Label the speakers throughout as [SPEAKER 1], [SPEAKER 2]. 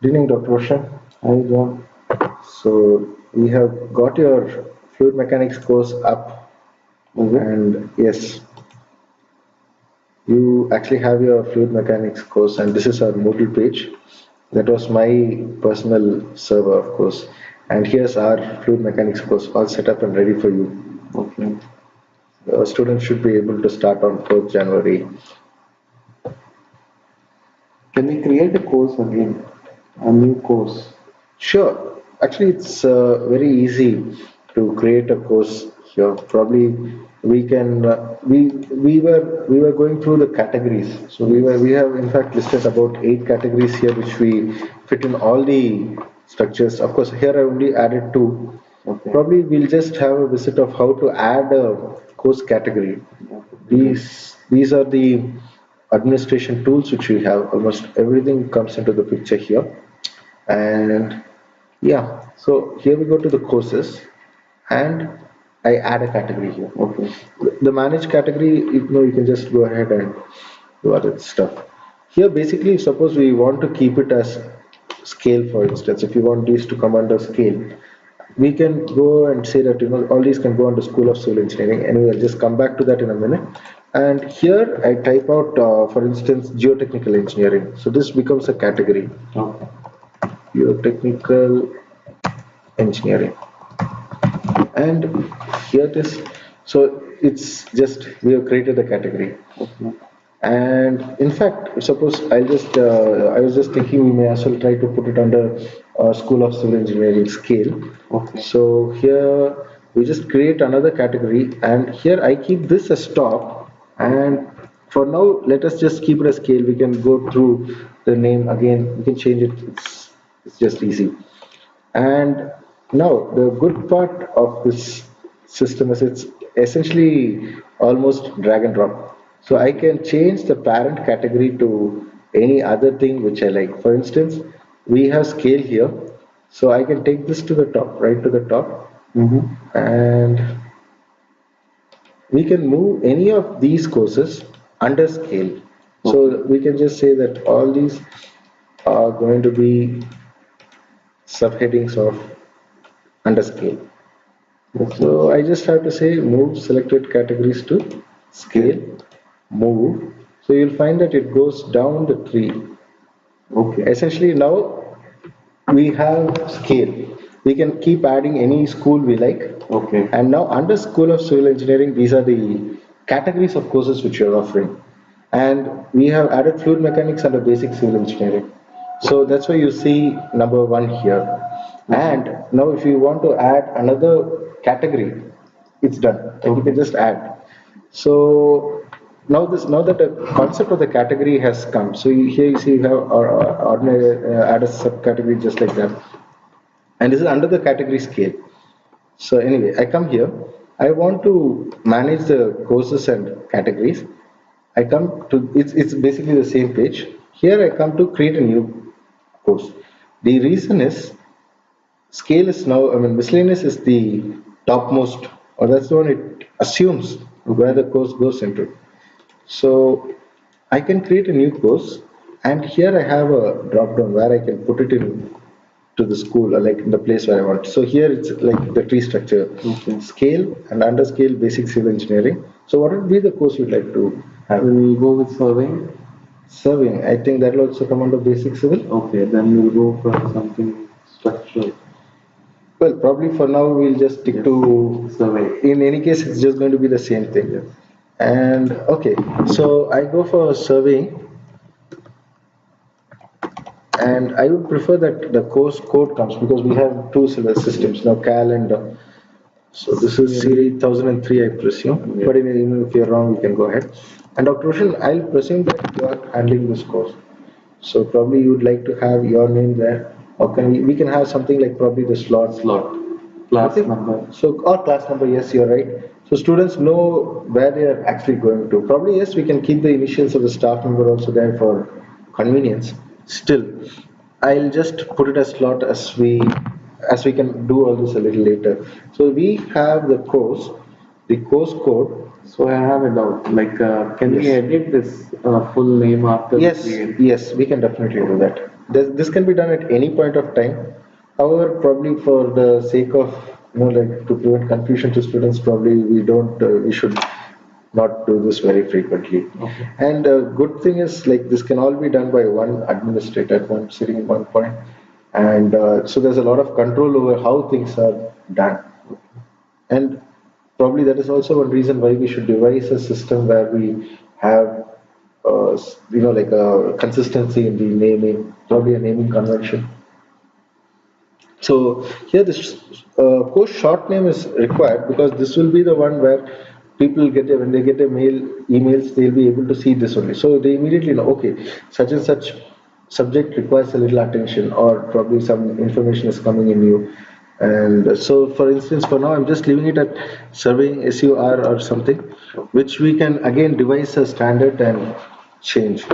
[SPEAKER 1] Good evening, Dr. Roshan.
[SPEAKER 2] Hi, John.
[SPEAKER 1] So we have got your fluid mechanics course up,
[SPEAKER 2] Is it?
[SPEAKER 1] and yes, you actually have your fluid mechanics course, and this is our Moodle page. That was my personal server, of course, and here's our fluid mechanics course all set up and ready for you.
[SPEAKER 2] Okay.
[SPEAKER 1] Students should be able to start on 4th January.
[SPEAKER 2] Can we create a course again? A new course?
[SPEAKER 1] Sure. Actually, it's very easy to create a course here. Probably we can we were going through the categories. So we have in fact listed about 8 categories here, which we fit in all the structures. Of course, here I only added two.
[SPEAKER 2] Okay.
[SPEAKER 1] Probably we'll just have a visit of how to add a course category.
[SPEAKER 2] Okay. Brilliant.
[SPEAKER 1] These are the administration tools which we have. Almost everything comes into the picture here. And yeah, so here we go to the courses and I add a category here.
[SPEAKER 2] Okay.
[SPEAKER 1] The manage category, you can just go ahead and do other stuff. Here basically, suppose we want to keep it as scale, for instance, if you want these to come under scale, we can go and say that all these can go under School of Civil Engineering, and we'll just come back to that in a minute. And here I type out, for instance, geotechnical engineering. So this becomes a category,
[SPEAKER 2] Okay.
[SPEAKER 1] geotechnical engineering. And here it is. So it's just we have created the category.
[SPEAKER 2] Okay.
[SPEAKER 1] And in fact, suppose I was just thinking we may as well try to put it under School of Civil Engineering scale.
[SPEAKER 2] Okay.
[SPEAKER 1] So here we just create another category, and here I keep this as top. And for now, let us just keep it as scale. We can go through the name again. We can change it. It's just easy. And now the good part of this system is it's essentially almost drag and drop. So I can change the parent category to any other thing which I like. For instance, we have scale here. So I can take this to the top, right to the top,
[SPEAKER 2] Mm-hmm.
[SPEAKER 1] and we can move any of these courses under scale.
[SPEAKER 2] Okay.
[SPEAKER 1] So we can just say that all these are going to be subheadings of under scale.
[SPEAKER 2] Okay.
[SPEAKER 1] So I just have to say move selected categories to scale, move. So you'll find that it goes down the tree.
[SPEAKER 2] Okay.
[SPEAKER 1] Essentially now we have scale. We can keep adding any school we like.
[SPEAKER 2] Okay.
[SPEAKER 1] And now under School of Civil Engineering, these are the categories of courses which you're offering. And we have added fluid mechanics under basic civil engineering. So that's why you see number one here. And now if you want to add another category, it's done. Like you can just add. So now that the concept of the category has come, so here you see you have ordinary add a subcategory just like that, and this is under the category scale. So anyway, I come here. I want to manage the courses and categories. I come to it's basically the same page. Here I come to create a new course. The reason is scale is now, I mean, miscellaneous is the topmost, or that's the one it assumes where the course goes into. So I can create a new course, and here I have a drop down where I can put it in to the school or like in the place where I want. So here it's like the tree structure,
[SPEAKER 2] Okay.
[SPEAKER 1] scale and under scale basic civil engineering. So what would be the course you'd like to have?
[SPEAKER 2] We'll go with surveying.
[SPEAKER 1] Surveying. I think that will also come under basic civil.
[SPEAKER 2] Okay. Then we'll go for something structural.
[SPEAKER 1] Well, probably for now we'll just stick
[SPEAKER 2] Yes.
[SPEAKER 1] to.
[SPEAKER 2] Survey.
[SPEAKER 1] In any case, it's just going to be the same thing.
[SPEAKER 2] Yes.
[SPEAKER 1] And okay, so I go for surveying, and I would prefer that the course code comes because we have two systems now, Cal and so this is series 1003, I presume.
[SPEAKER 2] Yeah.
[SPEAKER 1] But even if you're wrong, you can go ahead. And Dr. Roshan, I'll presume that you are handling this course. So probably you would like to have your name there, or can we can have something like probably the slot.
[SPEAKER 2] Slot. Class
[SPEAKER 1] Okay.
[SPEAKER 2] number.
[SPEAKER 1] So or class number, yes, you're right. So students know where they are actually going to. Probably yes, we can keep the initials of the staff member also there for convenience. Still, I'll just put it as slot as we can do all this a little later. So we have the course code
[SPEAKER 2] So I have a doubt. Like, can we
[SPEAKER 1] Yes.
[SPEAKER 2] edit this full name after we
[SPEAKER 1] Yes,
[SPEAKER 2] create?
[SPEAKER 1] yes, we can definitely do that. This can be done at any point of time. However, probably for the sake of, like to prevent confusion to students, probably we should not do this very frequently.
[SPEAKER 2] Okay.
[SPEAKER 1] And good thing is like this can all be done by one administrator at one sitting in one point, and so there's a lot of control over how things are done. And probably that is also one reason why we should devise a system where we have, like a consistency in the naming, probably a naming convention. So here this course short name is required because this will be the one where people when they get a emails, they'll be able to see this only. So they immediately know, okay, such and such subject requires a little attention or probably some information is coming in new. And so for instance, for now, I'm just leaving it at surveying SUR or something, which we can again devise a standard and change.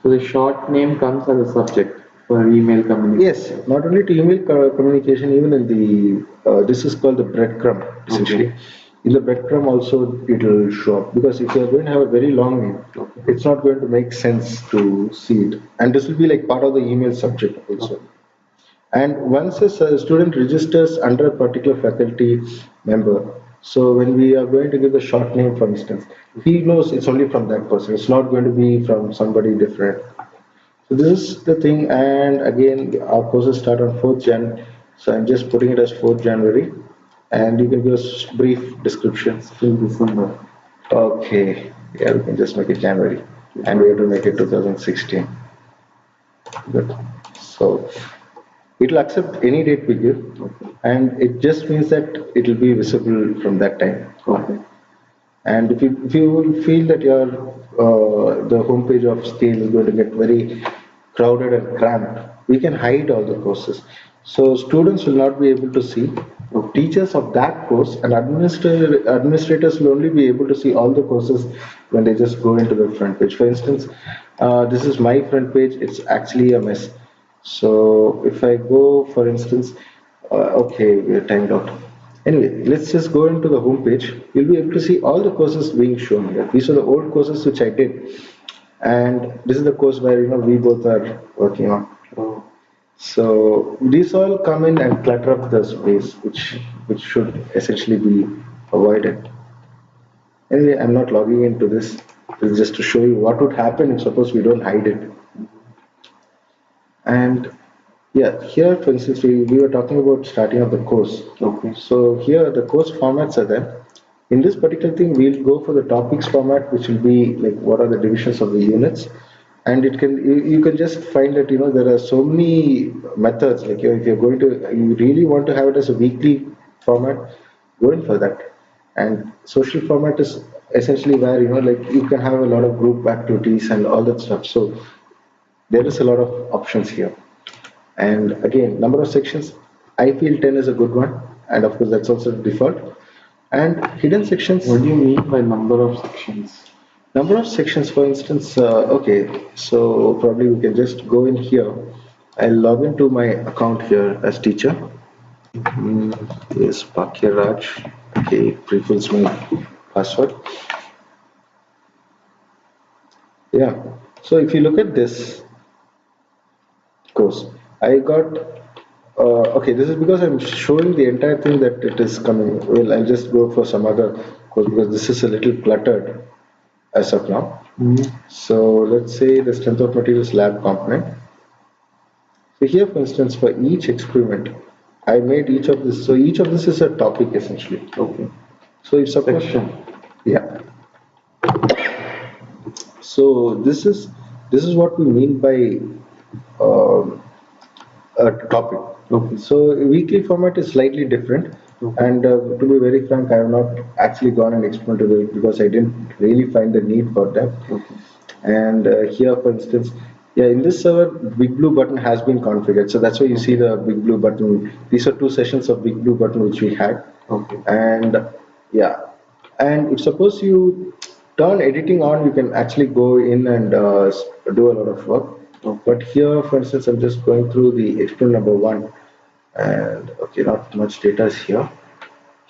[SPEAKER 2] So the short name comes as a subject for email
[SPEAKER 1] Yes,
[SPEAKER 2] communication.
[SPEAKER 1] not only to email communication, even in the this is called the breadcrumb essentially.
[SPEAKER 2] Okay.
[SPEAKER 1] In the breadcrumb also it will show up because if you are going to have a very long name,
[SPEAKER 2] Okay.
[SPEAKER 1] it's not going to make sense to see it, and this will be like part of the email subject also. And once a student registers under a particular faculty member, so when we are going to give the short name, for instance, he knows it's only from that person. It's not going to be from somebody different. So this is the thing, and again, our courses start on 4th Jan. So I'm just putting it as 4th January, and you can give us brief description.
[SPEAKER 2] Still December.
[SPEAKER 1] Okay, yeah, we can just make it January, and we have to make it 2016. Good. So it will accept any date we give, and it just means that it will be visible from that time.
[SPEAKER 2] Okay.
[SPEAKER 1] And if you will feel that your the homepage of scale is going to get very crowded and cramped, we can hide all the courses. So students will not be able to see. Teachers of that course and administrators will only be able to see all the courses when they just go into the front page. For instance, this is my front page. It's actually a mess. So if I go, for instance, okay, we are timed out. Anyway, let's just go into the home page. You'll be able to see all the courses being shown here. These are the old courses which I did, and this is the course where we both are working on.
[SPEAKER 2] Oh,
[SPEAKER 1] So these all come in and clutter up the space, which should essentially be avoided. Anyway, I'm not logging into this. This is just to show you what would happen if suppose we don't hide it. And yeah, here for instance, we were talking about starting of the course.
[SPEAKER 2] okay.
[SPEAKER 1] So here the course formats are there. In this particular thing, we'll go for the topics format, which will be like what are the divisions of the units. And you can just find that there are so many methods. Like if you're going to you really want to have it as a weekly format, go in for that. And social format is essentially where like you can have a lot of group activities and all that stuff. So there is a lot of options here. And again, number of sections, I feel 10 is a good one. And of course, that's also default. And hidden sections,
[SPEAKER 2] What do you mean by number of sections?
[SPEAKER 1] number of sections, for instance, okay, so probably we can just go in here. I'll log into my account here as teacher. Yes, Pakya Raj. Okay, pre-fills my password. Yeah. So if you look at this course, I got okay, this is because I'm showing the entire thing that it is coming. Well, I'll just go for some other course because this is a little cluttered as of now.
[SPEAKER 2] Mhm.
[SPEAKER 1] So let's say the strength of materials lab component. So here, for instance, for each experiment, I made each of this. So each of this is a topic essentially.
[SPEAKER 2] Okay.
[SPEAKER 1] So if suppose,
[SPEAKER 2] Section.
[SPEAKER 1] yeah. So this is what we mean by um a topic.
[SPEAKER 2] Okay.
[SPEAKER 1] So weekly format is slightly different.
[SPEAKER 2] Okay.
[SPEAKER 1] And to be very frank, I have not actually gone and experimented with it because I didn't really find the need for that.
[SPEAKER 2] Okay.
[SPEAKER 1] And here, for instance, yeah, in this server, Big Blue button has been configured. So that's why you see the Big Blue button. These are two sessions of Big Blue button which we had.
[SPEAKER 2] Okay.
[SPEAKER 1] And yeah, and if suppose you turn editing on, you can actually go in and do a lot of work.
[SPEAKER 2] Okay.
[SPEAKER 1] But here, for instance, I'm just going through the experiment number one, and okay, not much data is here.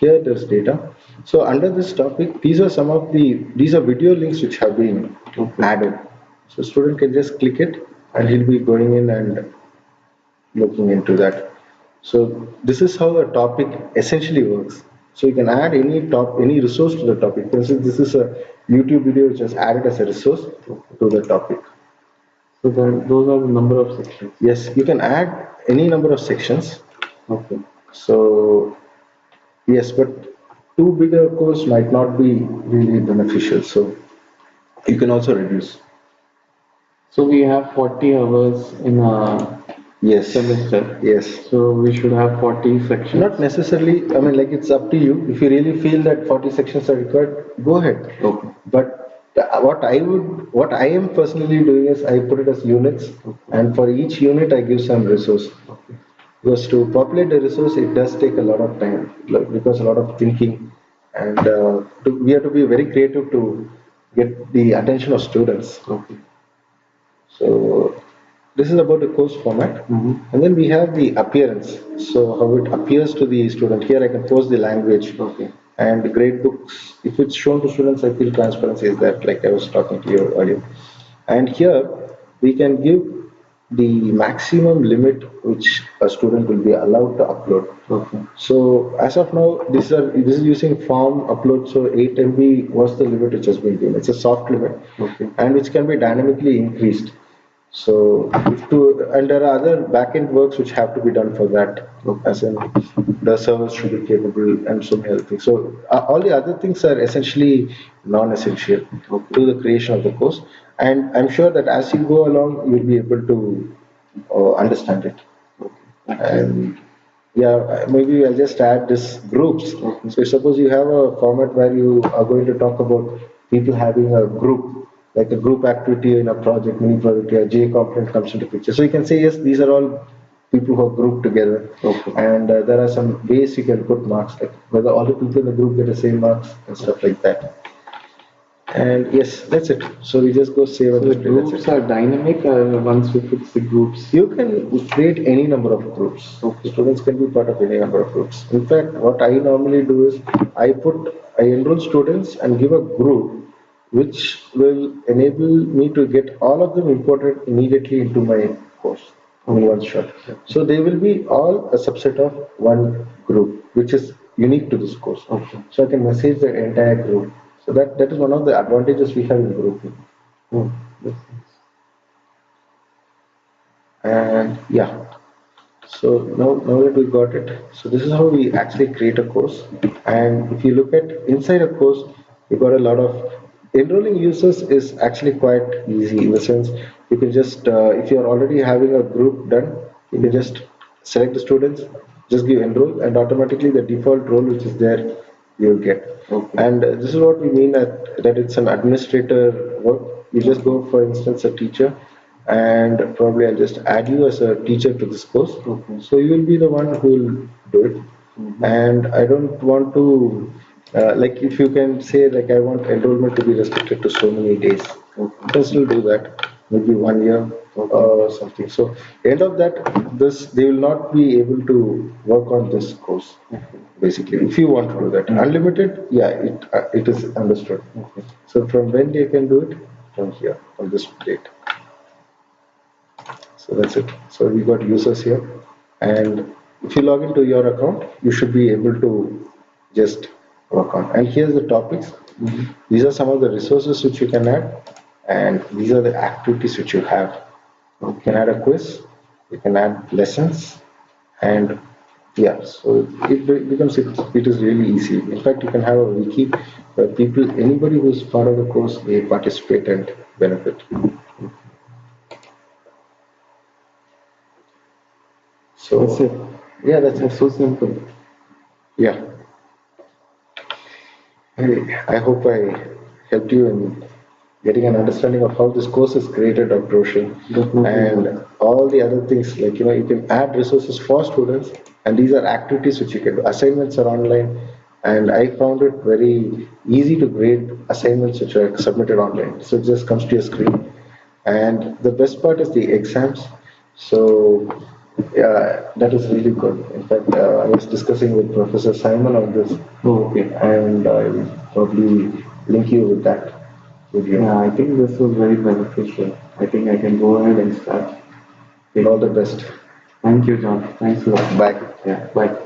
[SPEAKER 1] Here there's data. So under this topic, these are video links which have been
[SPEAKER 2] Okay.
[SPEAKER 1] added. So student can just click it and he'll be going in and looking into that. So this is how a topic essentially works. So you can add any resource to the topic. For instance, this is a YouTube video which is added as a resource to the topic.
[SPEAKER 2] So then those are the number of sections.
[SPEAKER 1] Yes, you can add any number of sections.
[SPEAKER 2] Okay.
[SPEAKER 1] So yes, but too big a course might not be really beneficial. So you can also reduce.
[SPEAKER 2] So we have 40 hours in a
[SPEAKER 1] Yes.
[SPEAKER 2] semester.
[SPEAKER 1] Yes.
[SPEAKER 2] So we should have 40 sections.
[SPEAKER 1] Not necessarily. I mean, like it's up to you. If you really feel that 40 sections are required, go ahead.
[SPEAKER 2] Okay.
[SPEAKER 1] But what I am personally doing is I put it as units, and for each unit I give some resource.
[SPEAKER 2] Okay.
[SPEAKER 1] Because to populate the resource, it does take a lot of time, like, because a lot of thinking, and we have to be very creative to get the attention of students.
[SPEAKER 2] Okay.
[SPEAKER 1] So this is about the course format, and then we have the appearance. So how it appears to the student. Here I can post the language,
[SPEAKER 2] Okay.
[SPEAKER 1] and grade books. If it's shown to students, I feel transparency is that, like I was talking to you earlier. And here we can give the maximum limit which a student will be allowed to upload.
[SPEAKER 2] Okay.
[SPEAKER 1] So as of now, this is using form upload. So 8 MB was the limit which has been given. It's a soft limit,
[SPEAKER 2] Okay.
[SPEAKER 1] and which can be dynamically increased. So and there are other backend works which have to be done for that, as in the servers should be capable and so many other things. So all the other things are essentially non-essential to the creation of the course. And I'm sure that as you go along, you'll be able to understand it. And yeah, maybe I'll just add this groups. So suppose you have a format where you are going to talk about people having a group, like a group activity in a project, mini project, a J component comes into picture. So you can say, yes, these are all people who are grouped together.
[SPEAKER 2] Okay.
[SPEAKER 1] And there are some ways you can put marks, like whether all the people in the group get the same marks and stuff like that. And yes, that's it. So we just go save
[SPEAKER 2] So
[SPEAKER 1] and
[SPEAKER 2] the
[SPEAKER 1] display. That's
[SPEAKER 2] groups
[SPEAKER 1] it.
[SPEAKER 2] are dynamic once we fix the groups.
[SPEAKER 1] You can create any number of groups.
[SPEAKER 2] Okay.
[SPEAKER 1] Students can be part of any number of groups. In fact, what I normally do is I enroll students and give a group which will enable me to get all of them imported immediately into my course in one shot. So they will be all a subset of one group, which is unique to this course.
[SPEAKER 2] Okay.
[SPEAKER 1] So I can message the entire group. So that is one of the advantages we have in grouping.
[SPEAKER 2] Oh, that's nice.
[SPEAKER 1] And yeah, so now that we got it, so this is how we actually create a course. And if you look at inside a course, we got a lot of enrolling users is actually quite easy, in the sense you can just if you're already having a group done, you can just select the students, just give enroll, and automatically the default role which is there you'll get.
[SPEAKER 2] Okay.
[SPEAKER 1] And this is what we mean that it's an administrator work. You just go, for instance, a teacher, and probably I'll just add you as a teacher to this course.
[SPEAKER 2] Okay.
[SPEAKER 1] So you will be the one who will do it. And I don't want to, like if you can say, like, I want enrollment to be restricted to so many days, you can still do that, maybe 1 year or something. So end of that, they will not be able to work on this course. Basically, if you want to do that, unlimited, yeah, it is understood. So from when they can do it? From here, from this date. So that's it. So we got users here, and if you log into your account, you should be able to just work on. And here's the topics. These are some of the resources which you can add, and these are the activities which you have. You can add a quiz, you can add lessons, and yeah, so it is really easy. In fact, you can have a wiki where anybody who's part of the course, they participate and benefit. So
[SPEAKER 2] That's it.
[SPEAKER 1] yeah, that's it.
[SPEAKER 2] It's so simple.
[SPEAKER 1] Yeah. I hope I helped you in getting an understanding of how this course is created, Dr. Roshan,
[SPEAKER 2] Definitely.
[SPEAKER 1] and all the other things, like, you can add resources for students, and these are activities which you can do. Assignments are online, and I found it very easy to grade assignments which are submitted online. So it just comes to your screen, and the best part is the exams. So Yeah, that is really good. In fact, I was discussing with Professor Simon on this,
[SPEAKER 2] Oh, okay.
[SPEAKER 1] and I will probably link you with that video.
[SPEAKER 2] Yeah, I think this was very beneficial. I think I can go ahead and start.
[SPEAKER 1] All the best.
[SPEAKER 2] Thank you, John. Thanks a lot.
[SPEAKER 1] Bye.
[SPEAKER 2] Yeah, bye.